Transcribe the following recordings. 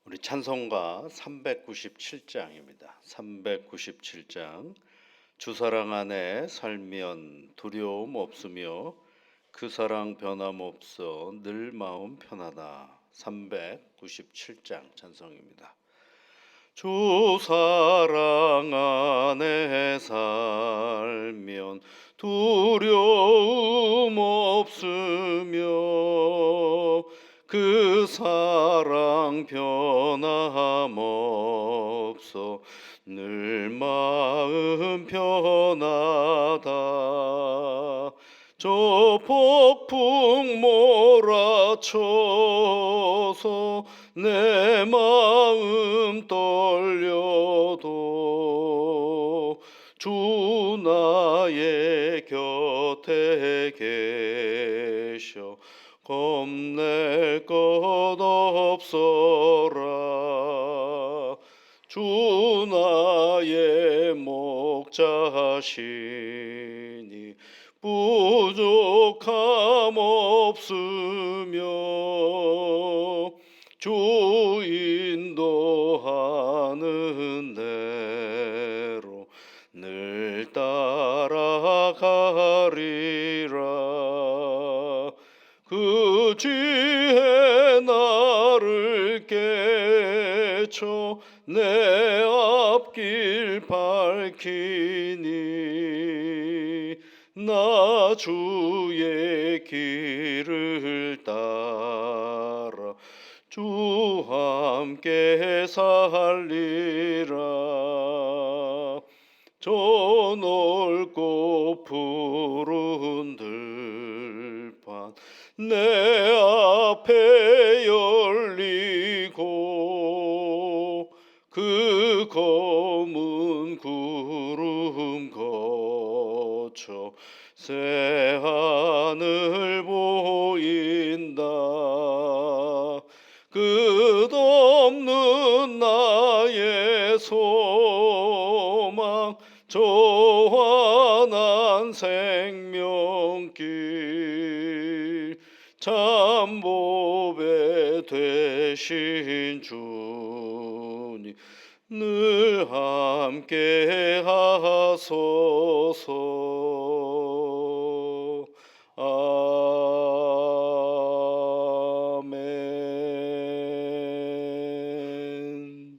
우리 찬송가 397장입니다. 397장. 주 사랑 안에 살면 두려움 없으며 그 사랑 변함없어 늘 마음 편하다. 397장 찬송입니다. 주 사랑 안에 살면 두려움 없으며 그 사랑 변함없어 늘 마음 편하다. 저 폭풍 몰아쳐서 내 마음 떨려도 주 나의 곁에 계셔 겁낼 것 없어라. 주 나의 목자시니 부족함 없으며 주 인도하는 대로 늘 따라가리라. 그 지혜 나를 깨쳐 내 앞길 밝히니 나 주의 길을 따라 주 함께 살리라. 저 넓고 푸른 들판 내 앞에 열리고 그 검은 구름 거쳐 새하늘 보인다. 끝없는 나의 소망 저 환한 생명길 참 보배 되신 주님 늘 함께 하소서. 아멘.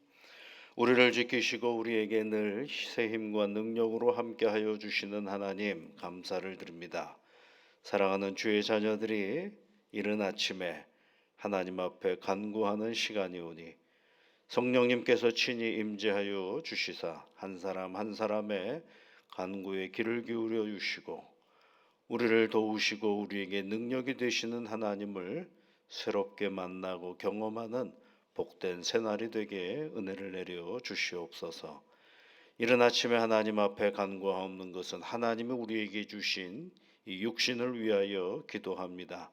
우리를 지키시고 우리에게 늘 새 힘과 능력으로 함께하여 주시는 하나님 감사를 드립니다. 사랑하는 주의 자녀들이 이른 아침에 하나님 앞에 간구하는 시간이 오니 성령님께서 친히 임재하여 주시사 한 사람 한 사람의 간구에 귀를 기울여 주시고 우리를 도우시고 우리에게 능력이 되시는 하나님을 새롭게 만나고 경험하는 복된 새날이 되게 은혜를 내려 주시옵소서. 이른 아침에 하나님 앞에 간구하옵는 것은 하나님이 우리에게 주신 이 육신을 위하여 기도합니다.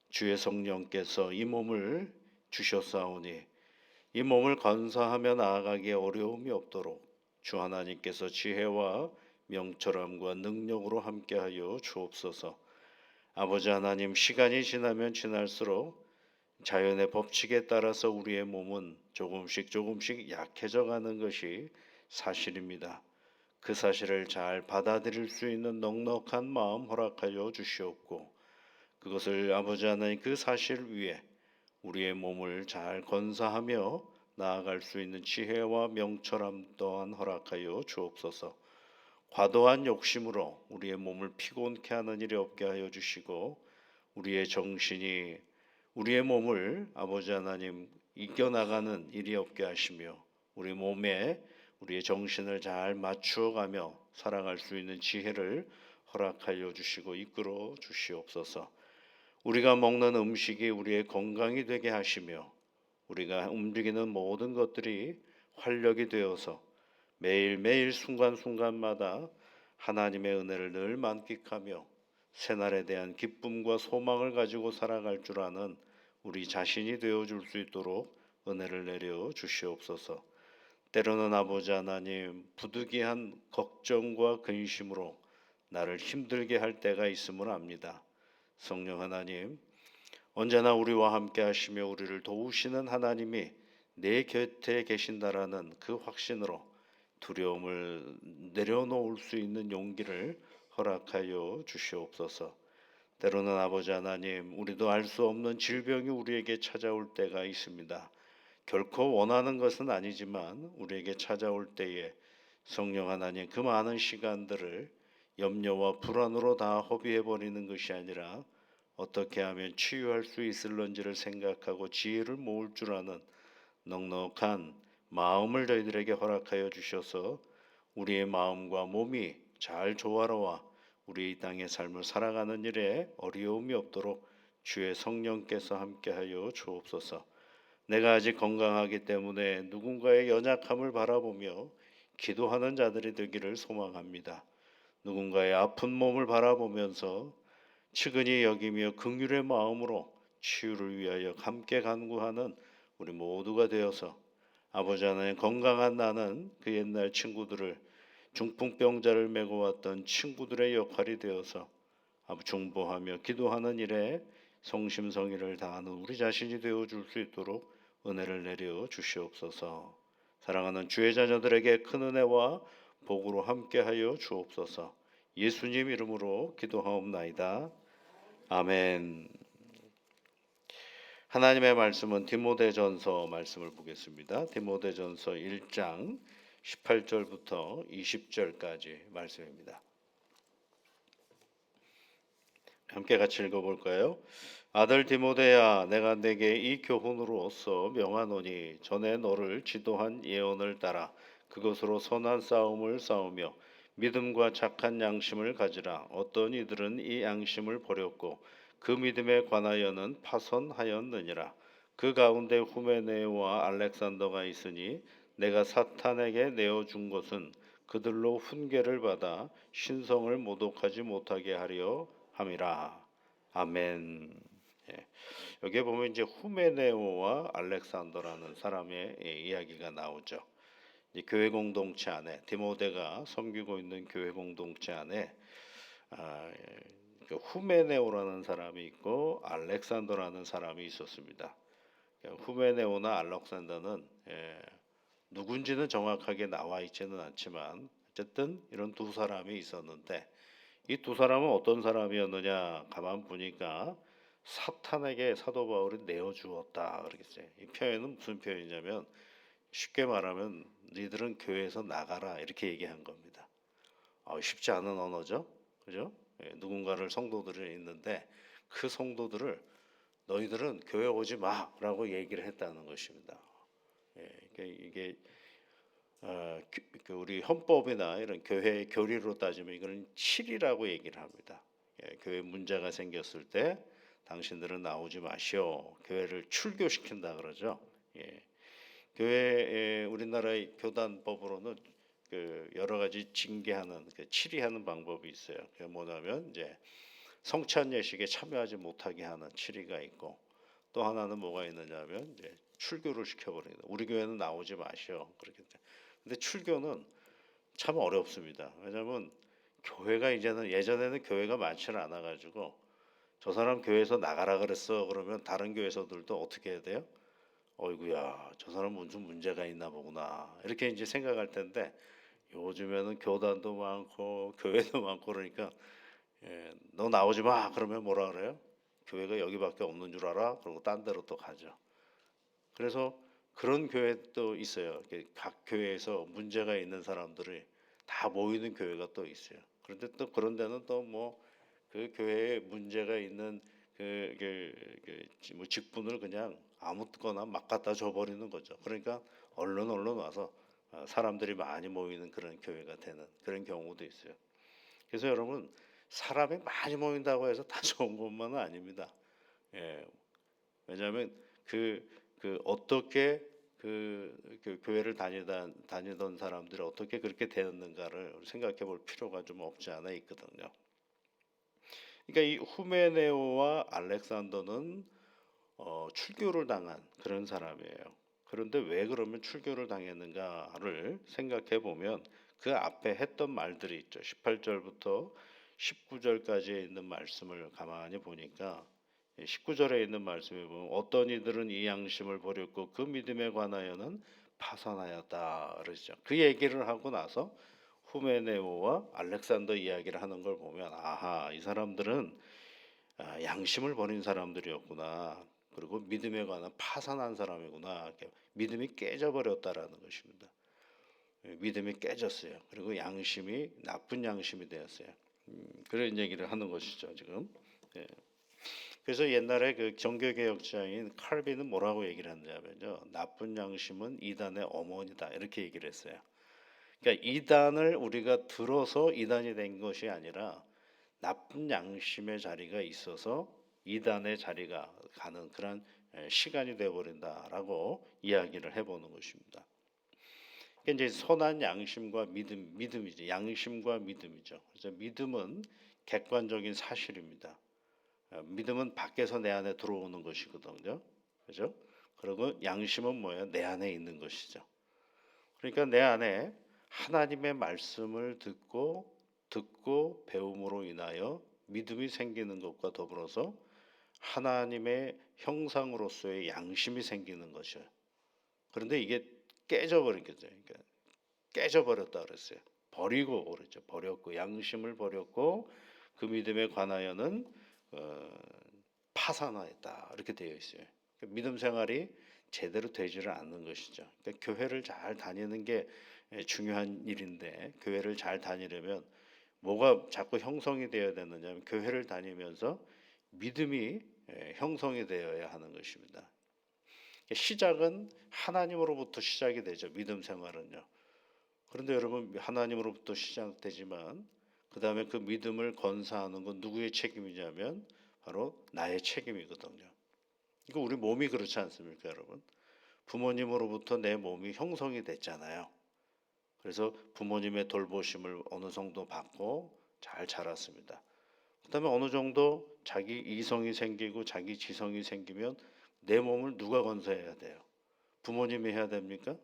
주의 성령께서 이 몸을 주셨사오니 이 몸을 건사하며 나아가기에 어려움이 없도록 주 하나님께서 지혜와 명철함과 능력으로 함께하여 주옵소서. 아버지 하나님, 시간이 지나면 지날수록 자연의 법칙에 따라서 우리의 몸은 조금씩 약해져 가는 것이 사실입니다. 그 사실을 잘 받아들일 수 있는 넉넉한 마음 허락하여 주시옵고 그것을 아버지 하나님 그 사실 위에 우리의 몸을 잘 건사하며 나아갈 수 있는 지혜와 명철함 또한 허락하여 주옵소서. 과도한 욕심으로 우리의 몸을 피곤케 하는 일이 없게 하여 주시고 우리의 정신이 우리의 몸을 아버지 하나님 이겨나가는 일이 없게 하시며 우리 몸에 우리의 정신을 잘 맞추어가며 살아갈 수 있는 지혜를 허락하여 주시고 이끌어 주시옵소서. 우리가 먹는 음식이 우리의 건강이 되게 하시며 우리가 움직이는 모든 것들이 활력이 되어서 매일매일 순간순간마다 하나님의 은혜를 늘 만끽하며 새날에 대한 기쁨과 소망을 가지고 살아갈 줄 아는 우리 자신이 되어줄 수 있도록 은혜를 내려 주시옵소서. 때로는 아버지 하나님 부득이한 걱정과 근심으로 나를 힘들게 할 때가 있음을 압니다. 성령 하나님, 언제나 우리와 함께 하시며 우리를 도우시는 하나님이 내 곁에 계신다라는 그 확신으로 두려움을 내려놓을 수 있는 용기를 허락하여 주시옵소서. 때로는 아버지 하나님, 우리도 알 수 없는 질병이 우리에게 찾아올 때가 있습니다. 결코 원하는 것은 아니지만 우리에게 찾아올 때에 성령 하나님, 그 많은 시간들을 염려와 불안으로 다 허비해 버리는 것이 아니라 어떻게 하면 치유할 수 있을런지를 생각하고 지혜를 모을 줄 아는 넉넉한 마음을 저희들에게 허락하여 주셔서 우리의 마음과 몸이 잘 조화로워 우리 이 땅의 삶을 살아가는 일에 어려움이 없도록 주의 성령께서 함께하여 주옵소서. 내가 아직 건강하기 때문에 누군가의 연약함을 바라보며 기도하는 자들이 되기를 소망합니다. 누군가의 아픈 몸을 바라보면서 측은히 여기며 긍휼의 마음으로 치유를 위하여 함께 간구하는 우리 모두가 되어서 아버지 하나님, 건강한 나는 그 옛날 친구들을, 중풍병자를 메고 왔던 친구들의 역할이 되어서 중보하며 기도하는 일에 성심성의를 다하는 우리 자신이 되어 줄 수 있도록 은혜를 내려 주시옵소서. 사랑하는 주의 자녀들에게 큰 은혜와 복으로 함께하여 주옵소서. 예수님 이름으로 기도하옵나이다. 아멘. 하나님의 말씀은 디모데전서 말씀을 보겠습니다. 디모데전서 1장 18절부터 20절까지 말씀입니다. 함께 같이 읽어볼까요? 아들 디모데야, 내가 내게 이 교훈으로써 명하노니 전에 너를 지도한 예언을 따라 그것으로 선한 싸움을 싸우며 믿음과 착한 양심을 가지라. 어떤 이들은 이 양심을 버렸고 그 믿음에 관하여는 파선하였느니라. 그 가운데 후메네오와 알렉산더가 있으니 내가 사탄에게 내어준 것은 그들로 훈계를 받아 신성을 모독하지 못하게 하려 함이라. 아멘. 예. 여기에 보면 이제 후메네오와 알렉산더라는 사람의 이야기가 나오죠. 이 교회 공동체 안에 디모데가 섬기고 있는 교회 공동체 안에 후메네오라는 사람이 있고 알렉산더라는 사람이 있었습니다. 후메네오나 알렉산더는 누군지는 정확하게 나와 있지는 않지만 어쨌든 이런 두 사람이 있었는데 이 두 사람은 어떤 사람이었느냐 가만 보니까 사탄에게 사도 바울이 내어주었다 그러겠어요. 이 표현은 무슨 표현이냐면 쉽게 말하면 너희들은 교회에서 나가라 이렇게 얘기한 겁니다. 쉽지 않은 언어죠, 그죠? 누군가를 성도들이 있는데 그 성도들을 너희들은 교회 오지 마라고 얘기를 했다는 것입니다. 이게 우리 헌법이나 이런 교회 교리로 따지면 이거는 7이라고 얘기를 합니다. 교회 문제가 생겼을 때 당신들은 나오지 마시오. 교회를 출교시킨다 그러죠. 교회 우리나라의 교단법으로는 그 여러 가지 징계하는 치리하는 방법이 있어요. 그게 뭐냐면 이제 성찬 예식에 참여하지 못하게 하는 치리가 있고 또 하나는 뭐가 있느냐면 이제 출교를 시켜버리는. 우리 교회는 나오지 마시오. 그렇게. 근데 출교는 참 어렵습니다. 왜냐하면 교회가 이제는 예전에는 교회가 많지는 않아가지고 저 사람 교회에서 나가라 그랬어 그러면 다른 교회에서들도 어떻게 해야 돼요? 어이구야 저 사람 무슨 문제가 있나 보구나 이렇게 이제 생각할 텐데 요즘에는 교단도 많고 교회도 많고 그러니까 너 나오지 마 그러면 뭐라 그래요? 교회가 여기밖에 없는 줄 알아? 그러고 딴 데로 또 가죠. 그래서 그런 교회도 있어요. 각 교회에서 문제가 있는 사람들이 다 모이는 교회가 또 있어요. 그런데 또 그런 데는 또 뭐 그 교회에 문제가 있는 뭐 직분을 그냥 아무거나 막 갖다 줘버리는 거죠. 그러니까 얼른 와서 사람들이 많이 모이는 그런 교회가 되는 그런 경우도 있어요. 그래서 여러분 사람이 많이 모인다고 해서 다 좋은 것만은 아닙니다. 왜냐하면 어떻게 그 교회를 다니던 사람들이 어떻게 그렇게 되었는가를 생각해 볼 필요가 좀 없지 않아 있거든요. 그러니까 이 후메네오와 알렉산더는 출교를 당한 그런 사람이에요. 그런데 왜 그러면 출교를 당했는가를 생각해 보면 그 앞에 했던 말들이 있죠. 18절부터 19절까지에 있는 말씀을 가만히 보니까 19절에 있는 말씀에 보면 어떤 이들은 이 양심을 버렸고 그 믿음에 관하여는 파산하였다 그러죠. 그 얘기를 하고 나서 후메네오와 알렉산더 이야기를 하는 걸 보면 아하 이 사람들은 양심을 버린 사람들이었구나. 그리고 믿음에 관한 파산한 사람이구나. 이렇게 믿음이 깨져버렸다라는 것입니다. 믿음이 깨졌어요. 그리고 양심이 나쁜 양심이 되었어요. 그런 얘기를 하는 것이죠 지금. 예. 그래서 옛날에 그 종교개혁자인 칼빈은 뭐라고 얘기를 했냐면요. 나쁜 양심은 이단의 어머니다 이렇게 얘기를 했어요. 그러니까 이단을 우리가 들어서 이단이 된 것이 아니라 나쁜 양심의 자리가 있어서 이단의 자리가 가는 그런 시간이 되어버린다라고 이야기를 해보는 것입니다. 그러니까 이제 선한 양심과 믿음이죠. 양심과 믿음이죠. 그래서 믿음은 객관적인 사실입니다. 믿음은 밖에서 내 안에 들어오는 것이거든요. 그죠? 그리고 양심은 뭐예요? 내 안에 있는 것이죠. 그러니까 내 안에 하나님의 말씀을 듣고 배움으로 인하여 믿음이 생기는 것과 더불어서 하나님의 형상으로서의 양심이 생기는 것이에요. 그런데 이게 깨져버린 거죠. 그러니까 깨져버렸다 그랬어요. 버리고 그랬죠. 버렸고 양심을 버렸고 그 믿음에 관하여는 파산하였다 이렇게 되어 있어요. 그러니까 믿음 생활이 제대로 되지를 않는 것이죠. 그러니까 교회를 잘 다니는 게 중요한 일인데 교회를 잘 다니려면 뭐가 자꾸 형성이 되어야 되느냐면 교회를 다니면서 믿음이 형성이 되어야 하는 것입니다. 시작은 하나님으로부터 시작이 되죠. 믿음 생활은요. 그런데 여러분 하나님으로부터 시작되지만 그 다음에 그 믿음을 건사하는 건 누구의 책임이냐면 바로 나의 책임이거든요. 이거 우리 몸이 그렇지 않습니까, 여러분? 부모님으로부터 내 몸이 형성이 됐잖아요. 그래서 부모님의 돌보심을 어느 정도 받고 잘 자랐습니다. 그다음에 어느 정도 자기 이성이 생기고 자기 지성이 생기면 내 몸을 누가 건사해야 돼요? 부모님이 해야 됩니까?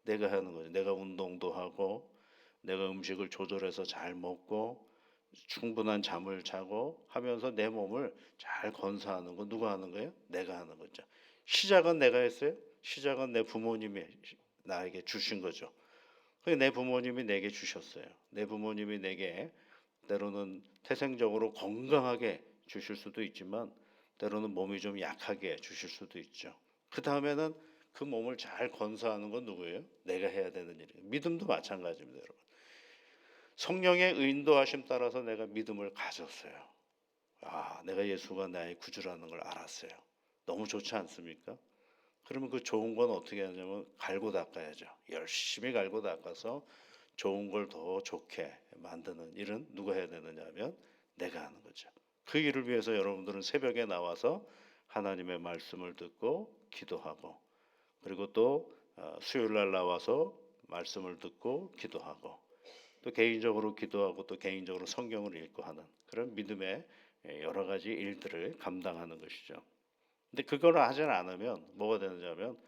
내가 하는 거죠. 내가 운동도 하고 내가 음식을 조절해서 잘 먹고 충분한 잠을 자고 하면서 내 몸을 잘 건사하는 거 누가 하는 거예요? 내가 하는 거죠. 시작은 내가 했어요. 시작은 내 부모님이 나에게 주신 거죠. 내 부모님이 내게 주셨어요. 내 부모님이 내게 때로는 태생적으로 건강하게 주실 수도 있지만 때로는 몸이 좀 약하게 주실 수도 있죠. 그 다음에는 그 몸을 잘 건사하는 건 누구예요? 내가 해야 되는 일이에요. 믿음도 마찬가지입니다, 여러분. 성령의 인도하심 따라서 내가 믿음을 가졌어요. 내가 예수가 나의 구주라는 걸 알았어요. 너무 좋지 않습니까? 그러면 그 좋은 건 어떻게 하냐면 갈고 닦아야죠. 열심히 갈고 닦아서 좋은 걸 더 좋게 만드는 일은 누가 해야 되느냐면 내가 하는 거죠. 그 일을 위해서 여러분들은 새벽에 나와서 하나님의 말씀을 듣고 기도하고 그리고 또 수요일 날 나와서 말씀을 듣고 기도하고 또 개인적으로 기도하고 또 개인적으로 성경을 읽고 하는 그런 믿음의 여러 가지 일들을 감당하는 것이죠. 근데 그걸 하지 않으면 뭐가 되느냐면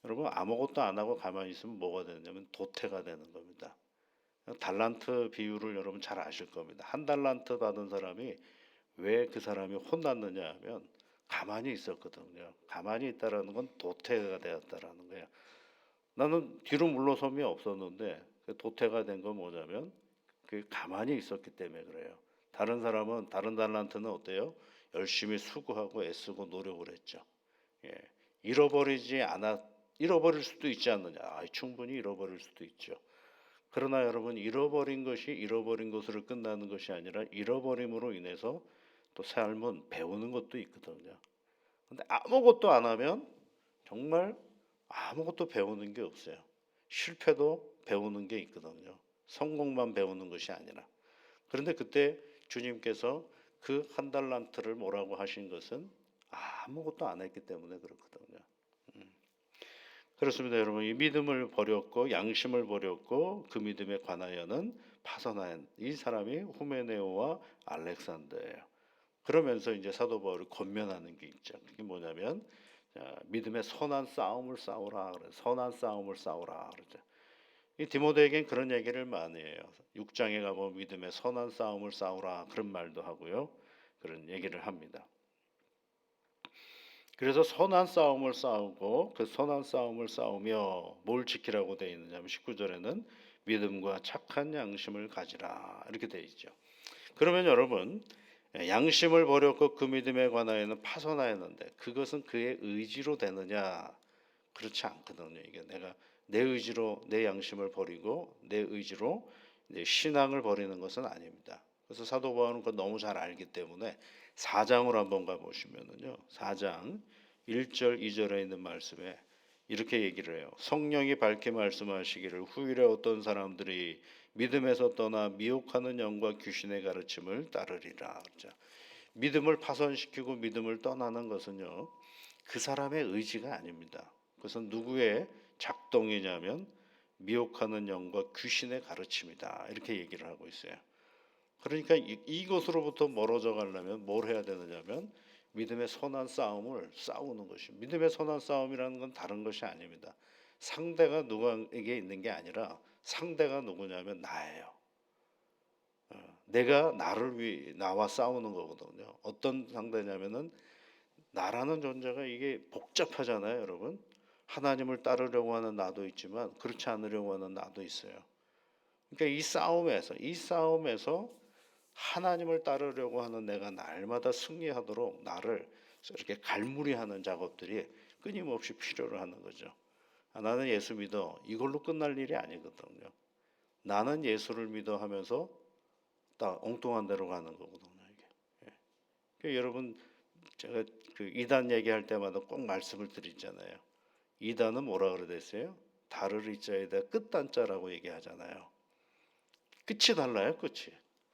여러분 아무것도 안 하고 가만히 있으면 뭐가 되느냐면 도태가 되는 겁니다. 달란트 비유를 여러분 잘 아실 겁니다. 한 달란트 받은 사람이 왜 그 사람이 혼났느냐 하면 가만히 있었거든요. 가만히 있다라는 건 도태가 되었다라는 거예요. 나는 뒤로 물러섬이 없었는데 그 도태가 된 건 뭐냐면 그 가만히 있었기 때문에 그래요. 다른 사람은 다른 달란트는 어때요? 열심히 수고하고 애쓰고 노력을 했죠. 예. 잃어버리지 않았 잃어버릴 수도 있지 않느냐? 충분히 잃어버릴 수도 있죠. 그러나 여러분 잃어버린 것으로 끝나는 것이 아니라 잃어버림으로 인해서 또 삶은 배우는 것도 있거든요. 근데 아무것도 안 하면 정말 아무것도 배우는 게 없어요. 실패도 배우는 게 있거든요. 성공만 배우는 것이 아니라. 그런데 그때 주님께서 그 한 달란트를 뭐라고 하신 것은 아무것도 안 했기 때문에 그렇거든요. 그렇습니다, 여러분. 이 믿음을 버렸고 양심을 버렸고 그 믿음에 관하여는 파선한 이 사람이 후메네오와 알렉산더예요. 그러면서 이제 사도 바울이 권면하는 게 있죠. 그게 뭐냐면 믿음의 선한 싸움을 싸우라 그래. 선한 싸움을 싸우라 그러죠. 이 디모데에겐 그런 얘기를 많이 해요. 6장에 가보면 믿음의 선한 싸움을 싸우라 그런 말도 하고요. 그런 얘기를 합니다. 그래서 선한 싸움을 싸우고 그 선한 싸움을 싸우며 뭘 지키라고 되어 있느냐면 19절에는 믿음과 착한 양심을 가지라 이렇게 되어 있죠. 그러면 여러분 양심을 버렸고 그 믿음에 관하여는 파선하였는데 그것은 그의 의지로 되느냐? 그렇지 않거든요. 이게 내가 내 의지로 내 양심을 버리고 내 의지로 이제 신앙을 버리는 것은 아닙니다. 그래서 사도 바울은 그거 너무 잘 알기 때문에 4장으로 한번 가보시면은요. 4장 1절 2절에 있는 말씀에 이렇게 얘기를 해요. 성령이 밝게 말씀하시기를 후일에 어떤 사람들이 믿음에서 떠나 미혹하는 영과 귀신의 가르침을 따르리라. 그렇죠? 믿음을 파손시키고 믿음을 떠나는 것은요. 그 사람의 의지가 아닙니다. 그것은 누구의 작동이냐면 미혹하는 영과 귀신의 가르침이다. 이렇게 얘기를 하고 있어요. 그러니까 이것으로부터 멀어져 가려면 뭘 해야 되느냐면 믿음의 선한 싸움을 싸우는 것이. 믿음의 선한 싸움이라는 건 다른 것이 아닙니다. 상대가 누구에게 있는 게 아니라 상대가 누구냐면 나예요. 내가 나를 위해 나와 싸우는 거거든요. 어떤 상대냐면은 나라는 존재가 이게 복잡하잖아요, 여러분. 하나님을 따르려고 하는 나도 있지만 그렇지 않으려고 하는 나도 있어요. 그러니까 이 싸움에서 하나님을 따르려고 하는 내가 날마다 승리하도록 나를 이렇게 갈무리하는 작업들이 끊임없이 필요로 하는 거죠. 나는 예수 믿어. 이걸로 끝날 일이 아니거든요. 나는 예수를 믿어 하면서 딱 엉뚱한 데로 가는 거거든요. 이게. 예. 그러니까 여러분 제가 그 이단 얘기할 때마다 꼭 말씀을 드리잖아요. 이단은 뭐라 그러댔어요? 다를 이자에다 끝단자라고 얘기하잖아요. 끝이 달라요, 끝이.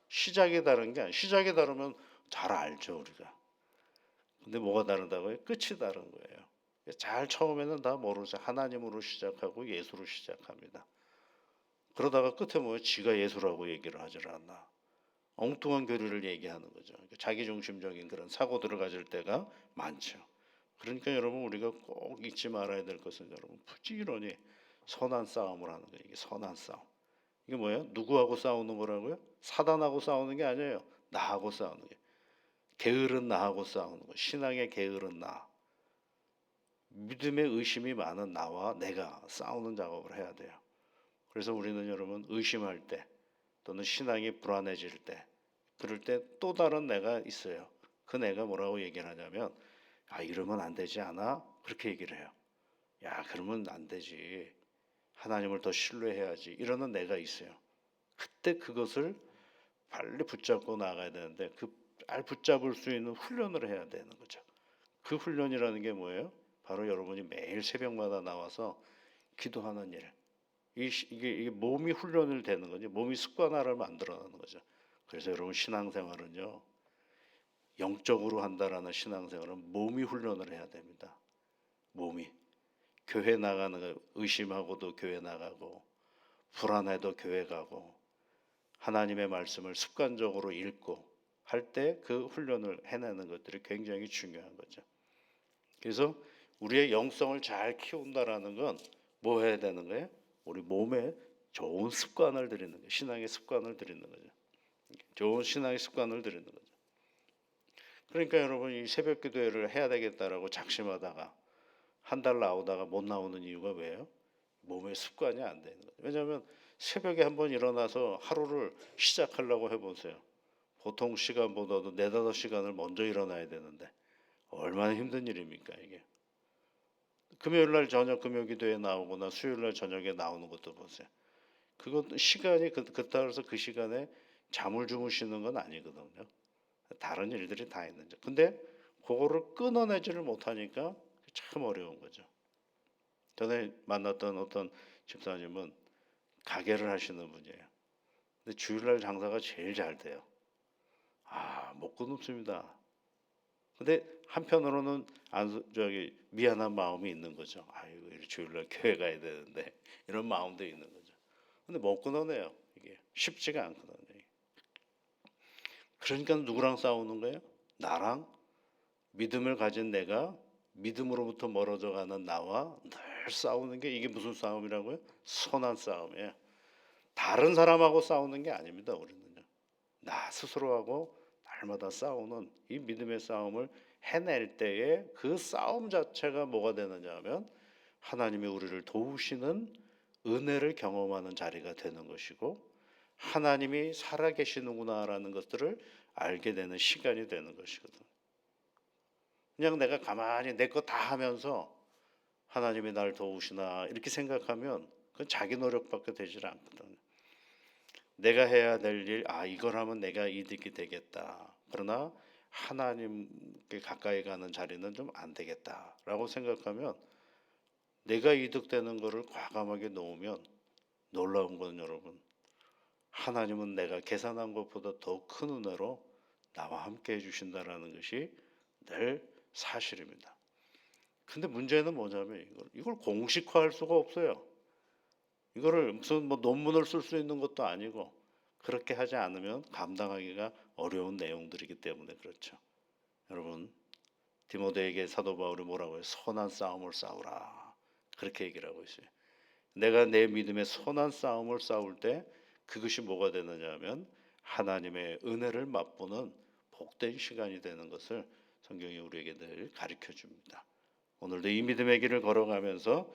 시작이 다른 게 아니에요. 시작이 다르면 잘 알죠, 우리가. 근데 뭐가 다르다고요? 끝이 다른 거예요. 잘 처음에는 다 모르죠. 하나님으로 시작하고 예수로 시작합니다. 그러다가 끝에 뭐 지가 예수라고 얘기를 하질 않나. 엉뚱한 교리를 얘기하는 거죠. 그러니까 자기중심적인 그런 사고들을 가질 때가 많죠. 그러니까 여러분 우리가 꼭 잊지 말아야 될 것은 여러분 부지런히 선한 싸움을 하는 거예요. 이게 선한 싸움. 이게 뭐예요? 누구하고 싸우는 거라고요? 사단하고 싸우는 게 아니에요. 나하고 싸우는 게. 게으른 나하고 싸우는 거. 신앙의 게으른 나. 믿음의 의심이 많은 나와 내가 싸우는 작업을 해야 돼요. 그래서 우리는 여러분 의심할 때 또는 신앙이 불안해질 때 그럴 때 또 다른 내가 있어요. 그 내가 뭐라고 얘기를 하냐면 이러면 안 되지 않아? 그렇게 얘기를 해요. 야 그러면 안 되지. 하나님을 더 신뢰해야지. 이러는 내가 있어요. 그때 그것을 빨리 붙잡고 나가야 되는데 그 잘 붙잡을 수 있는 훈련을 해야 되는 거죠. 그 훈련이라는 게 뭐예요? 바로 여러분이 매일 새벽마다 나와서 기도하는 일. 이게 몸이 훈련을 되는 거죠. 몸이 습관화를 만들어내는 거죠. 그래서 여러분 신앙생활은요. 영적으로 한다라는 신앙생활은 몸이 훈련을 해야 됩니다. 몸이. 교회 나가는 거 의심하고도 교회 나가고 불안해도 교회 가고 하나님의 말씀을 습관적으로 읽고 할 때 그 훈련을 해내는 것들이 굉장히 중요한 거죠. 그래서 우리의 영성을 잘 키운다라는 건 뭐 해야 되는 거예요? 우리 몸에 좋은 습관을 들이는 거예요. 신앙의 습관을 들이는 거죠. 좋은 신앙의 습관을 들이는 거죠. 그러니까 여러분 이 새벽 기도회를 해야 되겠다라고 작심하다가 한 달 나오다가 못 나오는 이유가 왜요? 몸의 습관이 안 되는 거죠. 왜냐하면 새벽에 한번 일어나서 하루를 시작하려고 해보세요. 보통 시간보다도 4~5시간을 먼저 일어나야 되는데 얼마나 힘든 일입니까 이게. 금요일 날 저녁 금요 기도에 나오거나 수요일 날 저녁에 나오는 것도 보세요. 그것 시간이 따라서 그 시간에 잠을 주무시는 건 아니거든요. 다른 일들이 다 있는데. 근데 그거를 끊어내지를 못하니까 참 어려운 거죠. 전에 만났던 어떤 집사님은 가게를 하시는 분이에요. 근데 주일날 장사가 제일 잘 돼요. 못 끊습니다. 근데 한편으로는 미안한 마음이 있는 거죠. 아이고 주일날 교회 가야 되는데 이런 마음도 있는 거죠. 근데 못 끊어내요. 이게 쉽지가 않거든요. 그러니까 누구랑 싸우는 거예요? 나랑 믿음을 가진 내가 믿음으로부터 멀어져 가는 나와 늘 싸우는 게 이게 무슨 싸움이라고요? 선한 싸움이에요. 다른 사람하고 싸우는 게 아닙니다. 우리는요. 나 스스로하고 날마다 싸우는 이 믿음의 싸움을 해낼 때에 그 싸움 자체가 뭐가 되느냐 하면 하나님이 우리를 도우시는 은혜를 경험하는 자리가 되는 것이고, 하나님이 살아계시는구나라는 것들을 알게 되는 시간이 되는 것이거든. 그냥 내가 가만히 내 거 다 하면서 하나님이 날 도우시나 이렇게 생각하면 그건 자기 노력밖에 되질 않거든. 내가 해야 될 일, 이걸 하면 내가 이득이 되겠다. 그러나 하나님께 가까이 가는 자리는 좀 안 되겠다라고 생각하면 내가 이득되는 거를 과감하게 놓으면 놀라운 건 여러분, 하나님은 내가 계산한 것보다 더 큰 은혜로 나와 함께 해주신다라는 것이 늘 사실입니다. 근데 문제는 뭐냐면 이걸 공식화할 수가 없어요. 이거를 무슨 뭐 논문을 쓸 수 있는 것도 아니고, 그렇게 하지 않으면 감당하기가 어려운 내용들이기 때문에 그렇죠. 여러분, 디모데에게 사도 바울이 뭐라고 해요? 선한 싸움을 싸우라. 그렇게 얘기를 하고 있어요. 내가 내 믿음의 선한 싸움을 싸울 때 그것이 뭐가 되느냐 하면 하나님의 은혜를 맛보는 복된 시간이 되는 것을 성경이 우리에게 늘 가르쳐 줍니다. 오늘도 이 믿음의 길을 걸어가면서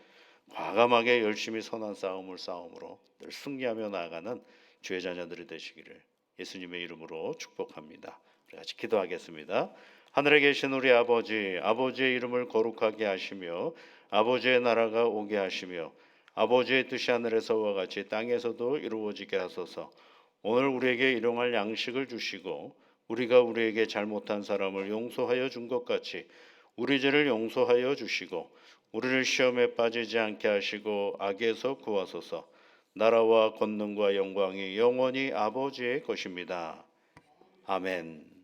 과감하게 열심히 선한 싸움을 싸움으로 늘 승리하며 나아가는 주의 자녀들이 되시기를 예수님의 이름으로 축복합니다. 우리 같이 기도하겠습니다. 하늘에 계신 우리 아버지, 아버지의 이름을 거룩하게 하시며 아버지의 나라가 오게 하시며 아버지의 뜻이 하늘에서와 같이 땅에서도 이루어지게 하소서. 오늘 우리에게 일용할 양식을 주시고 우리가 우리에게 잘못한 사람을 용서하여 준 것 같이 우리 죄를 용서하여 주시고 우리를 시험에 빠지지 않게 하시고 악에서 구하소서. 나라와 권능과 영광이 영원히 아버지의 것입니다. 아멘.